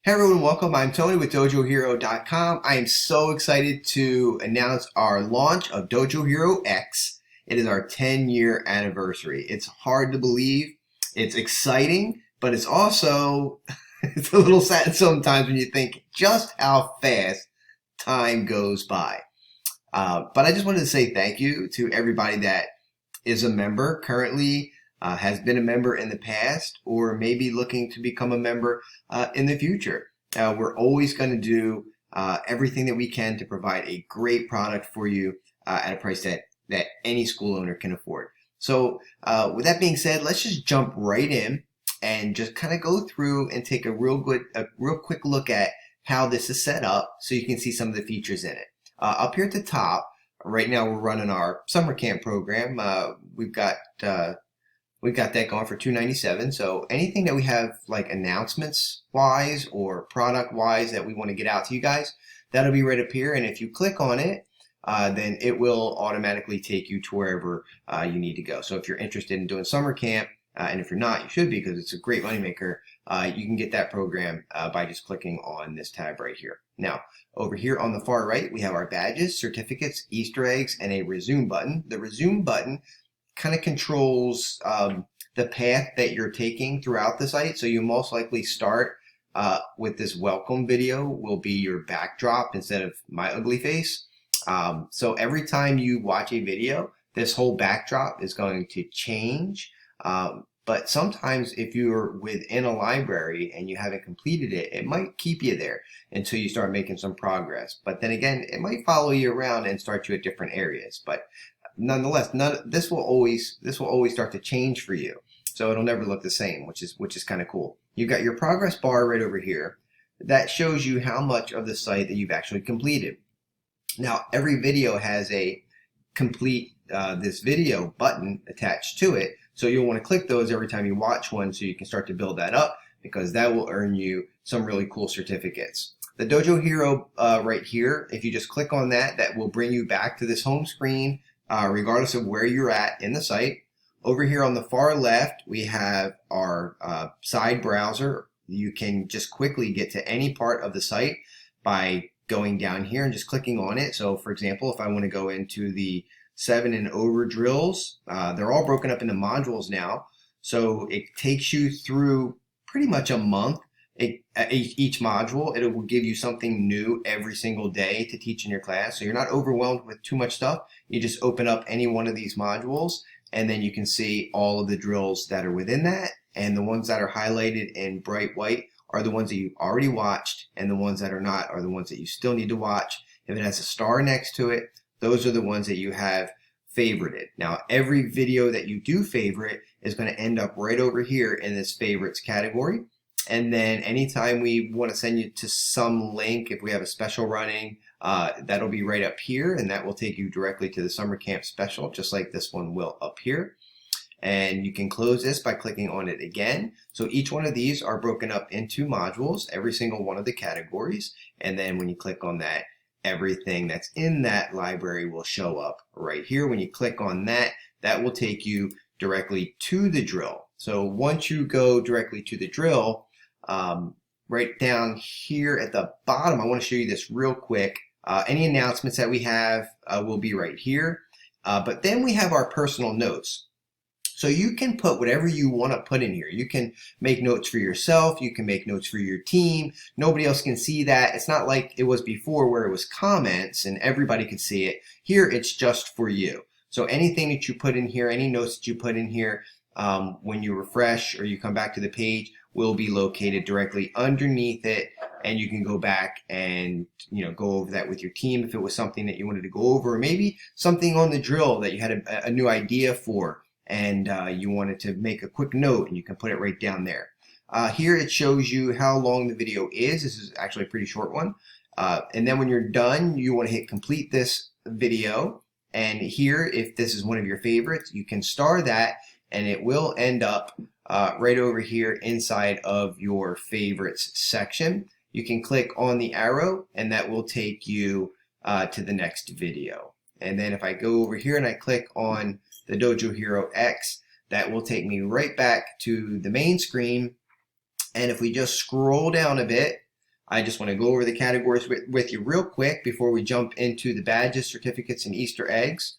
Hey everyone, welcome. I'm Tony with DojoHero.com. I am so excited to announce our launch of Dojo Hero X. It is our 10-year anniversary. It's hard to believe. It's exciting, but it's also it's a little sad sometimes when you think just how fast time goes by. But I just wanted to say thank you to everybody that is a member currently, has been a member in the past, or maybe looking to become a member in the future. We're always going to do everything that we can to provide a great product for you at a price that any school owner can afford. So with that being said, let's just jump right in and just kind of go through and take a real quick look at how this is set up so you can see some of the features in it. Up here at the top, right now we're running our summer camp program. We've got that going for $297. So anything that we have like announcements wise or product wise that we want to get out to you guys, that'll be right up here. And if you click on it, then it will automatically take you to wherever you need to go. So if you're interested in doing summer camp, and if you're not, you should be, because it's a great moneymaker. You can get that program by just clicking on this tab right here. Now, over here on the far right, we have our badges, certificates, Easter eggs, and a resume button. The resume button kind of controls the path that you're taking throughout the site. So you most likely start with this welcome video will be your backdrop instead of my ugly face. So every time you watch a video, this whole backdrop is going to change. But sometimes if you're within a library and you haven't completed it, it might keep you there until you start making some progress. But then again, it might follow you around and start you at different areas. But nonetheless, this will always start to change for you. So it'll never look the same, which is kind of cool. You've got your progress bar right over here. That shows you how much of the site that you've actually completed. Now, every video has a complete this video button attached to it. So you'll want to click those every time you watch one so you can start to build that up, because that will earn you some really cool certificates. The Dojo Hero right here, if you just click on that, that will bring you back to this home screen regardless of where you're at in the site. Over here on the far left, we have our side browser. You can just quickly get to any part of the site by going down here and just clicking on it. So for example, if I want to go into the 7 and over drills, they're all broken up into modules now. So it takes you through pretty much a month. Each module, it will give you something new every single day to teach in your class. So you're not overwhelmed with too much stuff. You just open up any one of these modules and then you can see all of the drills that are within that. And the ones that are highlighted in bright white are the ones that you've already watched, and the ones that are not are the ones that you still need to watch. If it has a star next to it, those are the ones that you have favorited. Now, every video that you do favorite is going to end up right over here in this favorites category. And then anytime we want to send you to some link, if we have a special running, that'll be right up here, and that will take you directly to the summer camp special, just like this one will up here. And you can close this by clicking on it again. So each one of these are broken up into modules, every single one of the categories. And then when you click on that, everything that's in that library will show up right here. When you click on that, that will take you directly to the drill. So once you go directly to the drill, right down here at the bottom, I want to show you this real quick. Any announcements that we have will be right here. But then we have our personal notes. So you can put whatever you want to put in here. You can make notes for yourself. You can make notes for your team. Nobody else can see that. It's not like it was before where it was comments and everybody could see it. Here, it's just for you. So anything that you put in here, any notes that you put in here, when you refresh or you come back to the page, will be located directly underneath it, and you can go back and go over that with your team if it was something that you wanted to go over, or maybe something on the drill that you had a new idea for, and you wanted to make a quick note, and you can put it right down there. Here it shows you how long the video is. This is actually a pretty short one. And then when you're done, you want to hit complete this video. And here, if this is one of your favorites, you can star that, and it will end up right over here inside of your favorites section. You can click on the arrow, and that will take you to the next video. And then if I go over here and I click on the Dojo Hero X, that will take me right back to the main screen. And if we just scroll down a bit, I just want to go over the categories with you real quick before we jump into the badges, certificates, and Easter eggs.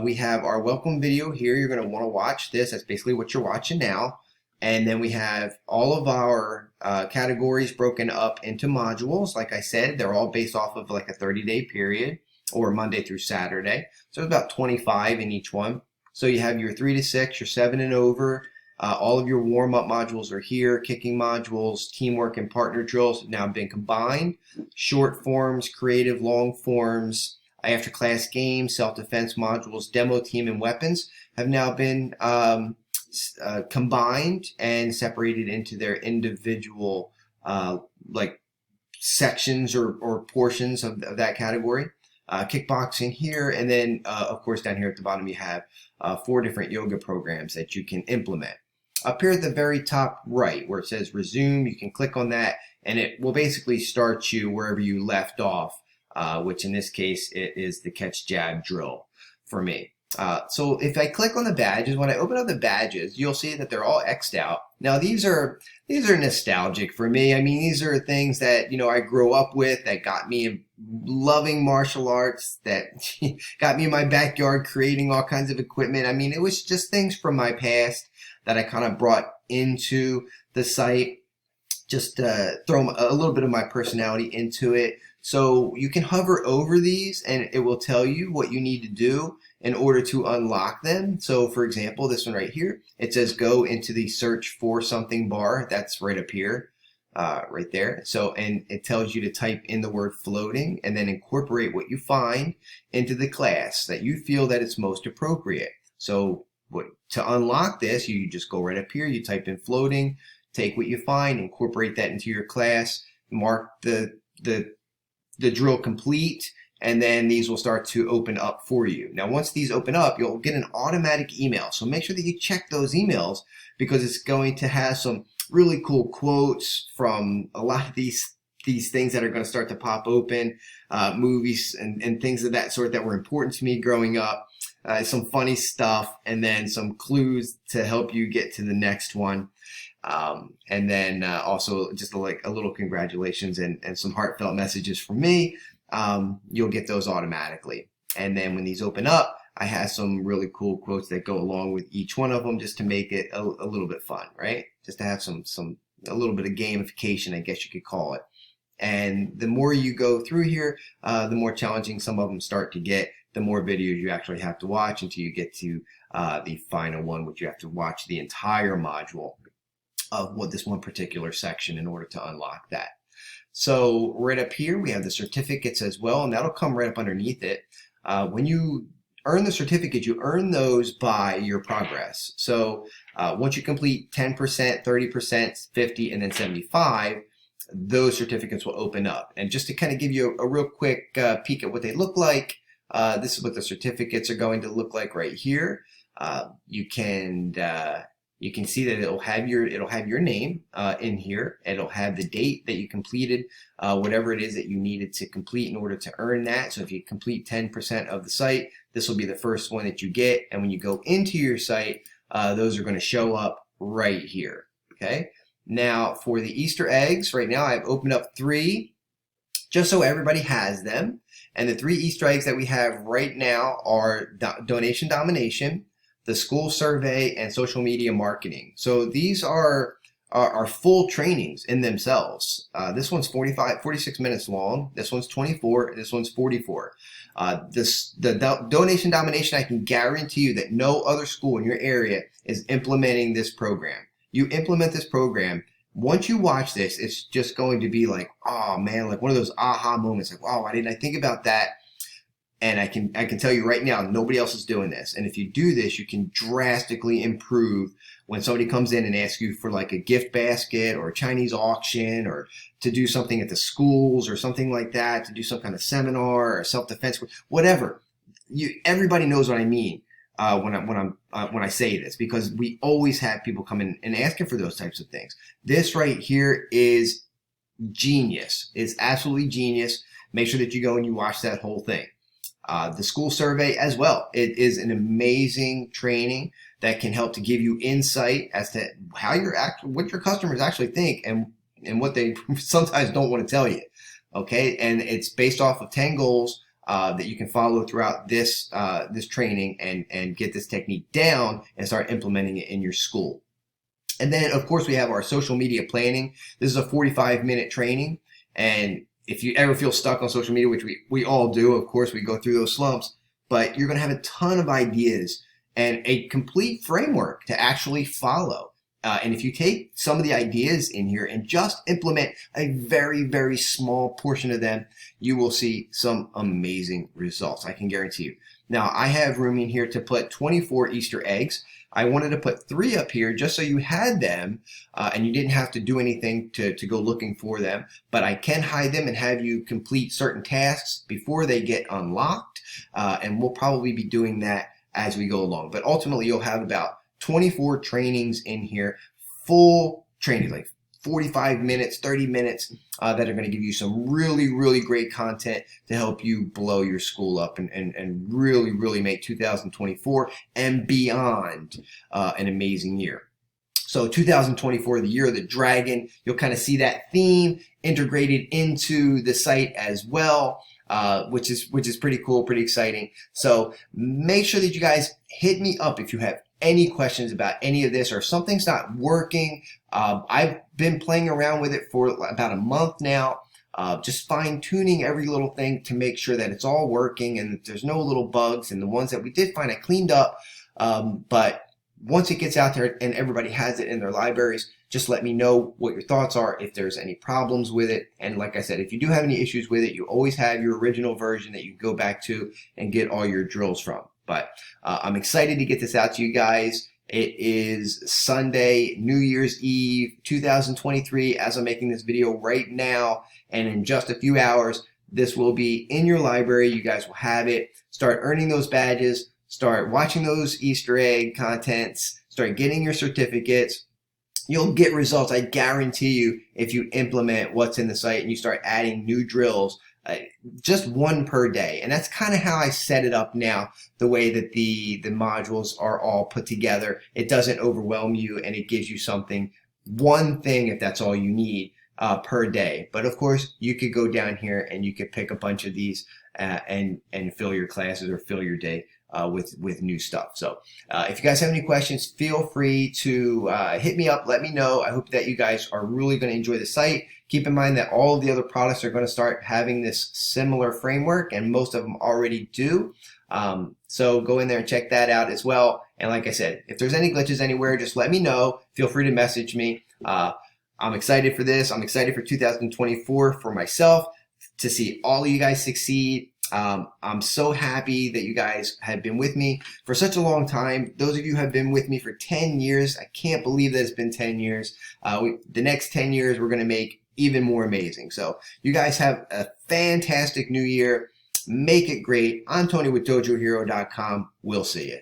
We have our welcome video here. You're going to want to watch this. That's basically what you're watching now. And then we have all of our categories broken up into modules. Like I said, they're all based off of like a 30-day period or Monday through Saturday. So it's about 25 in each one. So you have your 3 to 6, your 7 and over. All of your warm-up modules are here. Kicking modules, teamwork, and partner drills have now been combined. Short forms, creative, long forms, after-class games, self-defense modules, demo team, and weapons have now been combined and separated into their individual like sections or portions of that category. Kickboxing here, and then of course down here at the bottom you have 4 different yoga programs that you can implement. Up here at the very top right where it says resume, you can click on that and it will basically start you wherever you left off, which in this case it is the catch jab drill for me. So if I click on the badges, when I open up the badges, you'll see that they're all X'd out. Now these are nostalgic for me. I mean, these are things that, you know, I grew up with that got me loving martial arts, that got me in my backyard creating all kinds of equipment. I mean, it was just things from my past that I kind of brought into the site, just throw a little bit of my personality into it. So you can hover over these and it will tell you what you need to do in order to unlock them. So for example, this one right here, it says go into the search for something bar. That's right up here, right there. So, and it tells you to type in the word floating and then incorporate what you find into the class that you feel that it's most appropriate. So to unlock this, you just go right up here, you type in floating, take what you find, incorporate that into your class, mark the drill complete, and then these will start to open up for you. Now, once these open up, you'll get an automatic email. So make sure that you check those emails because it's going to have some really cool quotes from a lot of these things that are going to start to pop open, movies and things of that sort that were important to me growing up, some funny stuff, and then some clues to help you get to the next one. And then also just like a little congratulations and some heartfelt messages from me. You'll get those automatically. And then when these open up, I have some really cool quotes that go along with each one of them just to make it a little bit fun, right? Just to have a little bit of gamification, I guess you could call it. And the more you go through here, the more challenging some of them start to get, the more videos you actually have to watch until you get to the final one, which you have to watch the entire module of what this one particular section in order to unlock that. So right up here, we have the certificates as well, and that'll come right up underneath it. When you earn the certificate, you earn those by your progress. So once you complete 10%, 30%, 50, and then 75, those certificates will open up. And just to kind of give you a real quick peek at what they look like, this is what the certificates are going to look like right here. You can see that it'll have your name in here. It'll have the date that you completed whatever it is that you needed to complete in order to earn that. So if you complete 10% of the site, this will be the first one that you get. And when you go into your site, those are going to show up right here. Okay. Now for the Easter eggs, right now I've opened up 3 just so everybody has them. And the 3 Easter eggs that we have right now are donation domination, the school survey, and social media marketing. So these are full trainings in themselves. This one's 46 minutes long. This one's 24. This one's 44. The donation domination, I can guarantee you that no other school in your area is implementing this program. You implement this program. Once you watch this, it's just going to be like, oh man, like one of those aha moments. Like, oh, why didn't I think about that? And I can tell you right now, nobody else is doing this. And if you do this, you can drastically improve when somebody comes in and asks you for like a gift basket or a Chinese auction or to do something at the schools or something like that, to do some kind of seminar or self-defense, whatever. Everybody knows what I mean when I say this, because we always have people come in and asking for those types of things. This right here is genius. It's absolutely genius. Make sure that you go and you watch that whole thing. The school survey as well. It is an amazing training that can help to give you insight as to how what your customers actually think and and what they sometimes don't want to tell you. Okay, and it's based off of 10 goals that you can follow throughout this this training and get this technique down and start implementing it in your school. And then, of course, we have our social media planning. This is a 45-minute training, and if you ever feel stuck on social media, which we all do, of course, we go through those slumps, but you're going to have a ton of ideas and a complete framework to actually follow. And if you take some of the ideas in here and just implement a very, very small portion of them, you will see some amazing results. I can guarantee you. Now, I have room in here to put 24 Easter eggs. I wanted to put 3 up here just so you had them and you didn't have to do anything to go looking for them. But I can hide them and have you complete certain tasks before they get unlocked. And we'll probably be doing that as we go along. But ultimately, you'll have about 24 trainings in here, full trainings, like 45 minutes, 30 minutes, that are going to give you some really, really great content to help you blow your school up and really, really make 2024 and beyond an amazing year. So 2024, the year of the dragon, you'll kind of see that theme integrated into the site as well. Which is pretty cool, pretty exciting. So make sure that you guys hit me up if you have any questions about any of this or if something's not working. I've been playing around with it for about a month now, just fine-tuning every little thing to make sure that it's all working and that there's no little bugs, and the ones that we did find I cleaned up. But once it gets out there and everybody has it in their libraries, just let me know what your thoughts are, if there's any problems with it. And like I said, if you do have any issues with it, you always have your original version that you go back to and get all your drills from. But I'm excited to get this out to you guys. It is Sunday, New Year's Eve, 2023, as I'm making this video right now. And in just a few hours, this will be in your library. You guys will have it. Start earning those badges. Start watching those Easter egg contents. Start getting your certificates. You'll get results, I guarantee you, if you implement what's in the site and you start adding new drills, just 1 per day. And that's kind of how I set it up now, the way that the modules are all put together. It doesn't overwhelm you, and it gives you something, one thing, if that's all you need, per day. But of course, you could go down here and you could pick a bunch of these and fill your classes or fill your day with new stuff. So if you guys have any questions, feel free to hit me up, let me know. I hope that you guys are really going to enjoy the site. Keep in mind that all of the other products are going to start having this similar framework, and most of them already do. So go in there and check that out as well. And like I said, if there's any glitches anywhere, just let me know. Feel free to message me. I'm excited for this. I'm excited for 2024 for myself, to see all of you guys succeed. I'm so happy that you guys have been with me for such a long time. Those of you who have been with me for 10 years, I can't believe that it's been 10 years. The next 10 years, we're going to make even more amazing. So you guys have a fantastic new year. Make it great. I'm Tony with DojoHero.com. We'll see you.